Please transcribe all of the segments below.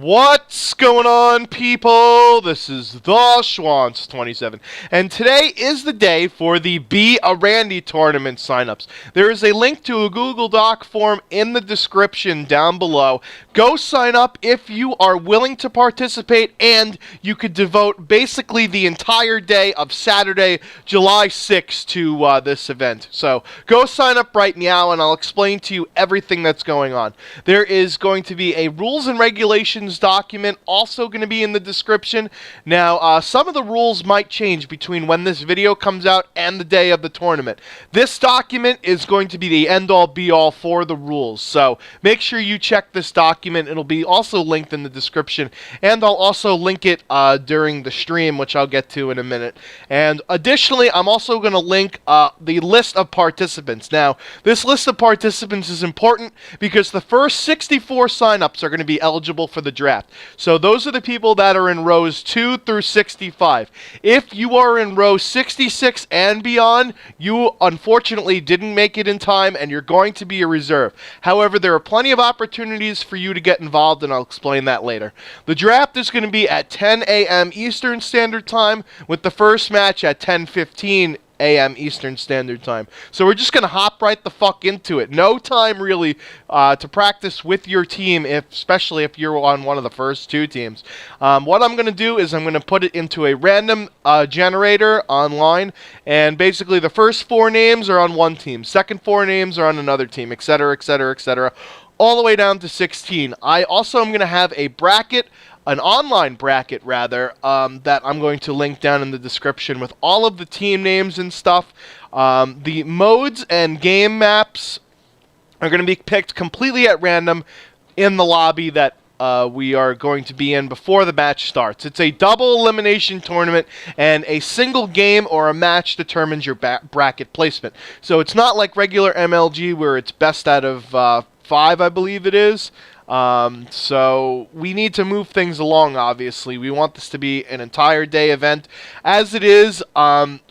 What's going on, people? This is the Schwantz27, and today is the day for the Be a Randy tournament signups. There is a link to a Google Doc form in the description down below. Go sign up if you are willing to participate, and you could devote basically the entire day of Saturday, July 6th to this event. So go sign up right now, and I'll explain to you everything that's going on. There is going to be a rules and regulations document also going to be in the description. Now, some of the rules might change between when this video comes out and the day of the tournament. This document is going to be the end-all be-all for the rules, so make sure you check this document. It'll be also linked in the description, and I'll also link it during the stream, which I'll get to in a minute. And additionally, I'm also going to link the list of participants. Now, this list of participants is important because the first 64 signups are going to be eligible for the draft. So those are the people that are in rows 2 through 65. If you are in row 66 and beyond, you unfortunately didn't make it in time and you're going to be a reserve. However, there are plenty of opportunities for you to get involved, and I'll explain that later. The draft is going to be at 10 a.m. Eastern Standard Time, with the first match at 10:15 a.m. Eastern Standard Time. So we're just going to hop right the fuck into it. No time really to practice with your team, especially if you're on one of the first two teams. What I'm going to do is I'm going to put it into a random generator online, and basically the first 4 names are on one team, second 4 names are on another team, etc., etc., etc., all the way down to 16. I also am going to have a bracket, an online bracket rather, that I'm going to link down in the description with all of the team names and stuff. The modes and game maps are going to be picked completely at random in the lobby that we are going to be in before the match starts. It's a double elimination tournament, and a single game or a match determines your bracket placement. So it's not like regular MLG where it's best out of 5, I believe it is. So we need to move things along, obviously. We want this to be an entire day event. As it is,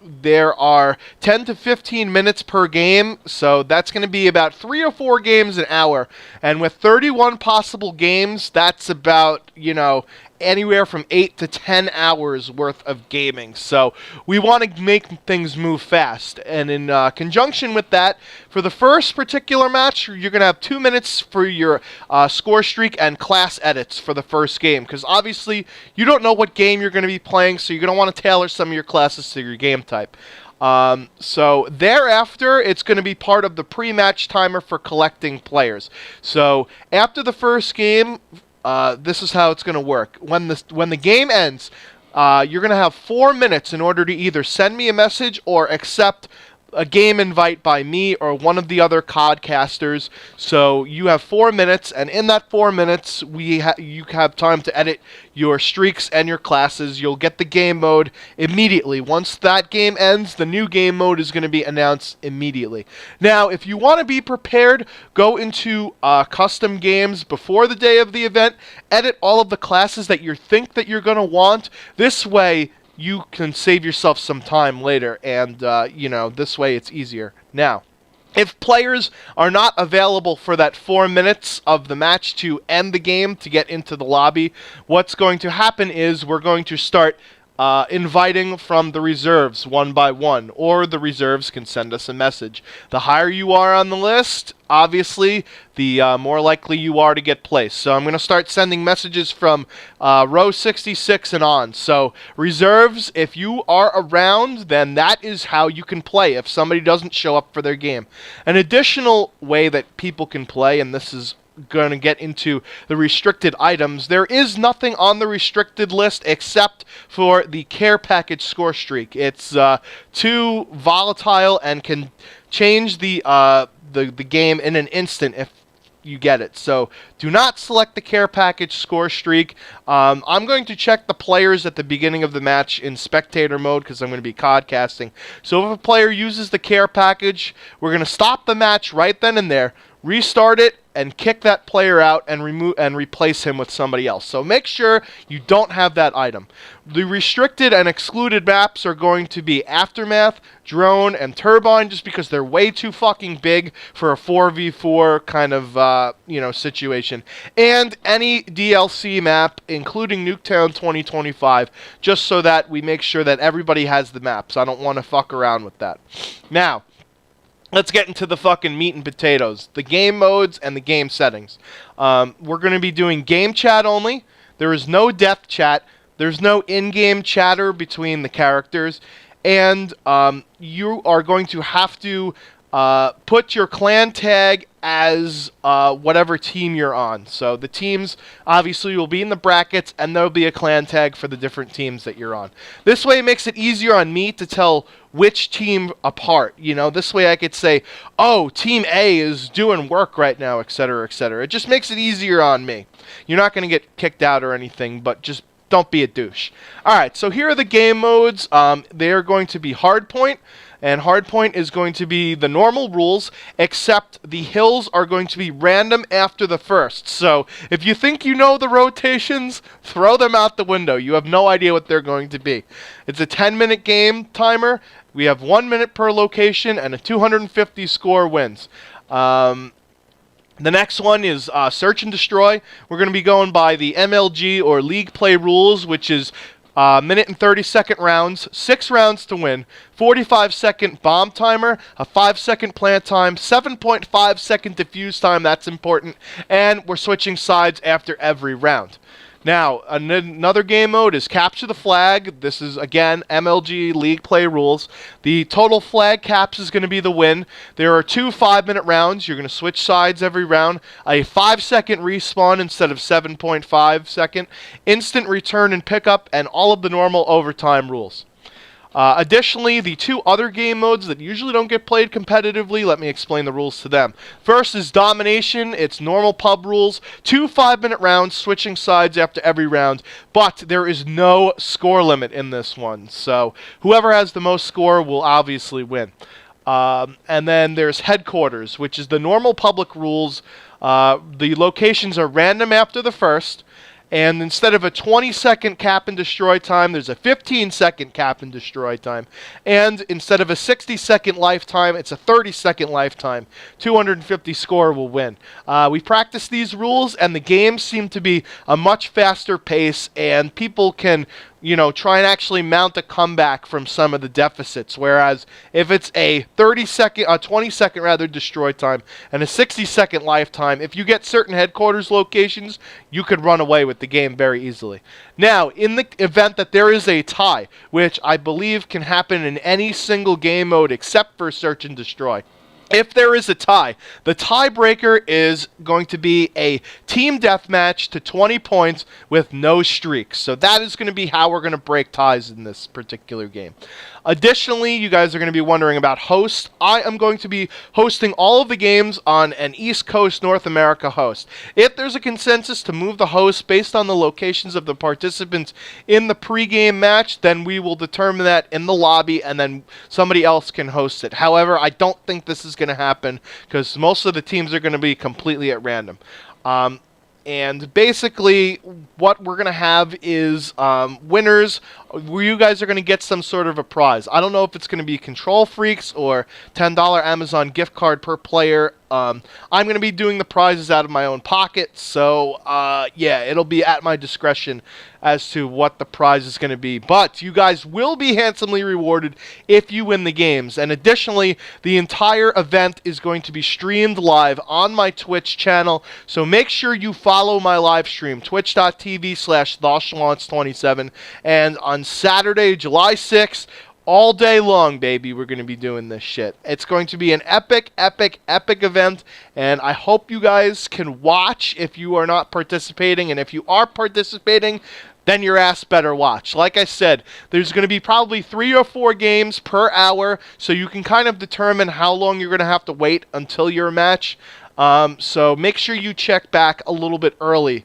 there are 10 to 15 minutes per game, so that's going to be about 3 or 4 games an hour. And with 31 possible games, that's about, anywhere from 8 to 10 hours worth of gaming. So we want to make things move fast. And in conjunction with that, for the first particular match, you're going to have 2 minutes for your score streak and class edits for the first game. Because obviously, you don't know what game you're going to be playing, so you're going to want to tailor some of your classes to your game type. So thereafter, it's going to be part of the pre-match timer for collecting players. So after the first game, this is how it's going to work. When the game ends, you're going to have 4 minutes in order to either send me a message or accept a game invite by me or one of the other codcasters. So you have 4 minutes, and in that 4 minutes, you have time to edit your streaks and your classes. You'll get the game mode immediately. Once that game ends, the new game mode is going to be announced immediately. Now, if you want to be prepared, go into custom games before the day of the event, edit all of the classes that you think that you're going to want. This way, you can save yourself some time later, and, this way it's easier. Now, if players are not available for that 4 minutes of the match to end the game to get into the lobby, what's going to happen is we're going to start inviting from the reserves one by one, or the reserves can send us a message. The higher you are on the list, obviously, the more likely you are to get placed. So I'm going to start sending messages from row 66 and on. So reserves, if you are around, then that is how you can play if somebody doesn't show up for their game. An additional way that people can play, and this is going to get into the restricted items, there is nothing on the restricted list except for the care package score streak. It's too volatile and can change the game in an instant if you get it. So do not select the care package score streak. I'm going to check the players at the beginning of the match in spectator mode because I'm going to be codcasting. So if a player uses the care package, we're going to stop the match right then and there, restart it, and kick that player out and replace him with somebody else. So make sure you don't have that item. The restricted and excluded maps are going to be Aftermath, Drone, and Turbine, just because they're way too fucking big for a 4v4 kind of situation. And any DLC map, including Nuketown 2025, just so that we make sure that everybody has the maps. I don't want to fuck around with that. Now, let's get into the fucking meat and potatoes, the game modes and the game settings. We're going to be doing game chat only. There is no death chat. There's no in-game chatter between the characters. And you are going to have to put your clan tag as whatever team you're on. So the teams obviously will be in the brackets, and there'll be a clan tag for the different teams that you're on. This way it makes it easier on me to tell which team apart. This way I could say, oh, team A is doing work right now, etc., etc. It just makes it easier on me. You're not going to get kicked out or anything, but just don't be a douche. Alright, so here are the game modes. They are going to be Hardpoint, and Hardpoint is going to be the normal rules, except the hills are going to be random after the first. So if you think you know the rotations, throw them out the window. You have no idea what they're going to be. It's a 10-minute game timer. We have 1 minute per location, and a 250 score wins. The next one is Search and Destroy. We're going to be going by the MLG or League Play rules, which is minute and 30-second rounds, 6 rounds to win, 45-second bomb timer, a 5-second plant time, 7.5-second defuse time, that's important, and we're switching sides after every round. Now, another game mode is Capture the Flag. This is, again, MLG League Play rules. The total flag caps is going to be the win. There are 2 5-minute rounds. You're going to switch sides every round. A 5-second respawn instead of 7.5 second. Instant return and pickup, and all of the normal overtime rules. Additionally, the 2 other game modes that usually don't get played competitively, let me explain the rules to them. First is Domination. It's normal pub rules. 2 5-minute rounds, switching sides after every round, but there is no score limit in this one. So whoever has the most score will obviously win. And then there's Headquarters, which is the normal public rules. The locations are random after the first. And instead of a 20-second cap and destroy time, there's a 15-second cap and destroy time. And instead of a 60-second lifetime, it's a 30-second lifetime. 250 score will win. We practiced these rules, and the games seem to be a much faster pace, and people can try and actually mount a comeback from some of the deficits. Whereas if it's a 20-second rather destroy time and a 60-second lifetime, if you get certain headquarters locations, you could run away with the game very easily. Now, in the event that there is a tie, which I believe can happen in any single game mode except for Search and Destroy, if there is a tie, the tiebreaker is going to be a team deathmatch to 20 points with no streaks. So that is going to be how we're going to break ties in this particular game. Additionally, you guys are going to be wondering about host. I am going to be hosting all of the games on an East Coast North America host. If there's a consensus to move the host based on the locations of the participants in the pregame match, then we will determine that in the lobby, and then somebody else can host it. However, I don't think this is going to happen because most of the teams are going to be completely at random. And basically, what we're going to have is winners where you guys are going to get some sort of a prize. I don't know if it's going to be Control Freaks or $10 Amazon gift card per player. I'm going to be doing the prizes out of my own pocket, so yeah, it'll be at my discretion as to what the prize is going to be. But you guys will be handsomely rewarded if you win the games. And additionally, the entire event is going to be streamed live on my Twitch channel, so make sure you follow my live stream, twitch.tv/TheSchwantz27, and on Saturday, July 6th, all day long, baby, we're going to be doing this shit. It's going to be an epic, epic, epic event, and I hope you guys can watch if you are not participating, and if you are participating, then your ass better watch. Like I said, there's going to be probably 3 or 4 games per hour, so you can kind of determine how long you're going to have to wait until your match. So make sure you check back a little bit early.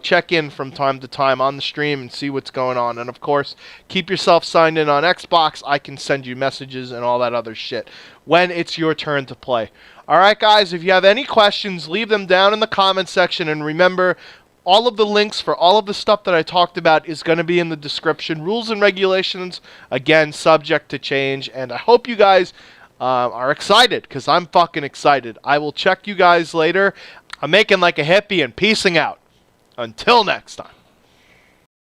Check in from time to time on the stream and see what's going on. And of course, keep yourself signed in on Xbox. I can send you messages and all that other shit when it's your turn to play. Alright guys, if you have any questions, leave them down in the comment section. And remember, all of the links for all of the stuff that I talked about is going to be in the description. Rules and regulations, again, subject to change. And I hope you guys are excited, because I'm fucking excited. I will check you guys later. I'm making like a hippie and peacing out. Until next time.